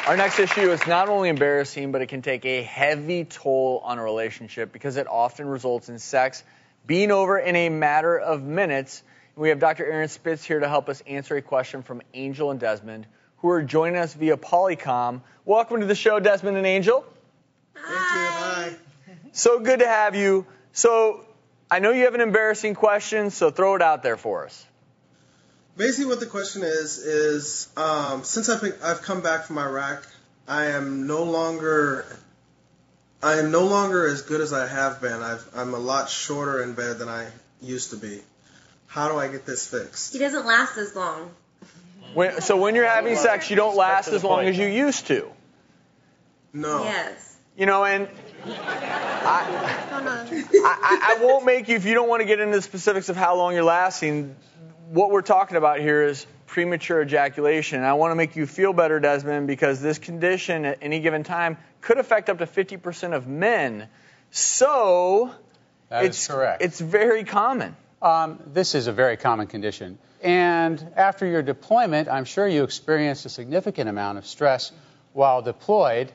Our next issue is not only embarrassing, but it can take a heavy toll on a relationship because it often results in sex being over in a matter of minutes. We have Dr. Aaron Spitz here to help us answer a question from Angel and Desmond, who are joining us via Polycom. Welcome to the show, Desmond and Angel. Thank you. Hi. So good to have you. So I know you have an embarrassing question, so throw it out there for us. Basically, what the question is since I've come back from Iraq, I am no longer as good as I have been. I'm a lot shorter in bed than I used to be. How do I get this fixed? He doesn't last as long. So when you're having sex, you don't last as long as you used to. No. Yes. You know, and I won't make you, if you don't want to get into the specifics of how long you're lasting, what we're talking about here is premature ejaculation. And I want to make you feel better, Desmond, because this condition at any given time could affect up to 50% of men. So that is correct. It's very common. This is a very common condition. And after your deployment, I'm sure you experienced a significant amount of stress while deployed.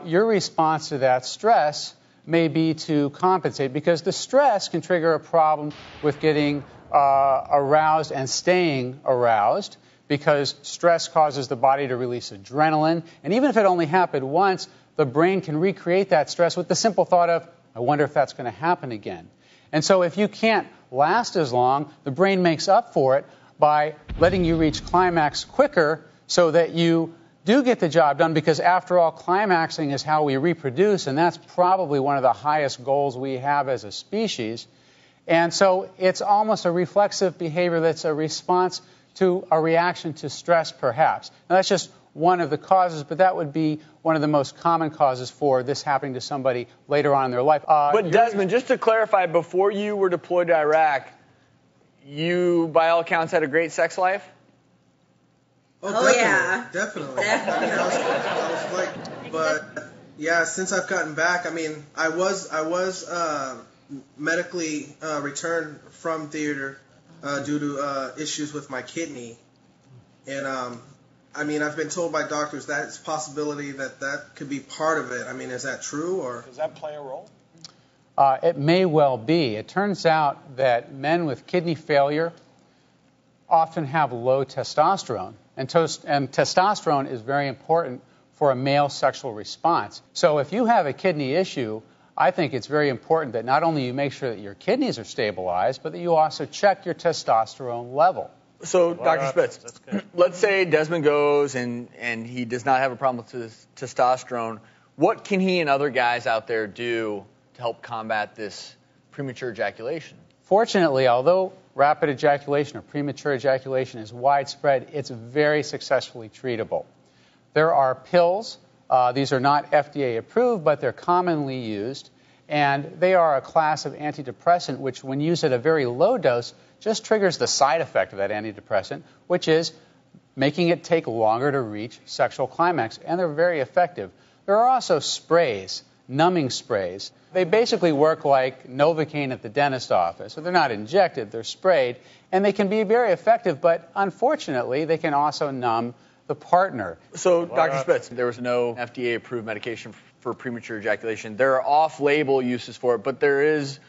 Your response to that stress may be to compensate, because the stress can trigger a problem with getting aroused and staying aroused, because stress causes the body to release adrenaline. And even if it only happened once, the brain can recreate that stress with the simple thought of, I wonder if that's going to happen again. And so if you can't last as long, the brain makes up for it by letting you reach climax quicker so that you do get the job done, because after all, climaxing is how we reproduce, and that's probably one of the highest goals we have as a species. And so it's almost a reflexive behavior that's a response to a reaction to stress, perhaps. Now, that's just one of the causes, but that would be one of the most common causes for this happening to somebody later on in their life. But Desmond, just to clarify, before you were deployed to Iraq, you, by all accounts, had a great sex life? Definitely. I was like, but yeah, since I've gotten back, I mean, I was medically returned from theater due to issues with my kidney, and I mean, I've been told by doctors that it's a possibility that could be part of it. I mean, is that true, or does that play a role? It may well be. It turns out that men with kidney failure often have low testosterone. And testosterone is very important for a male sexual response. So if you have a kidney issue, I think it's very important that not only you make sure that your kidneys are stabilized, but that you also check your testosterone level. So, Dr. Spitz, let's say Desmond goes and he does not have a problem with his testosterone. What can he and other guys out there do to help combat this premature ejaculation? Fortunately, although rapid ejaculation or premature ejaculation is widespread, it's very successfully treatable. There are pills. These are not FDA approved, but they're commonly used. And they are a class of antidepressant which, when used at a very low dose, just triggers the side effect of that antidepressant, which is making it take longer to reach sexual climax. And they're very effective. There are also sprays, numbing sprays. They basically work like Novocaine at the dentist office. So they're not injected, they're sprayed, and they can be very effective, but unfortunately, they can also numb the partner. So, Dr. Spitz, there was no FDA-approved medication for premature ejaculation. There are off-label uses for it, but there is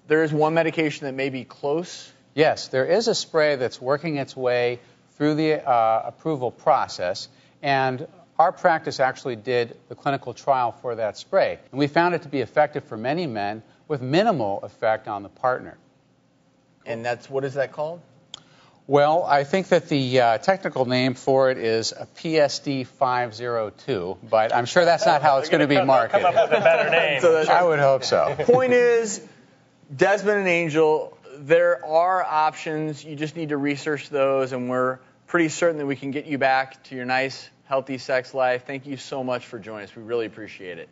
one medication that may be close? Yes, there is a spray that's working its way through the approval process, and our practice actually did the clinical trial for that spray, and we found it to be effective for many men with minimal effect on the partner. And what is that called? Well, I think that the technical name for it is a PSD 502, but I'm sure that's not how it's going to be marketed. Come up with a better name. I would hope so. Point is, Desmond and Angel, there are options. You just need to research those, and we're pretty certain that we can get you back to your nice, healthy sex life. Thank you so much for joining us. We really appreciate it.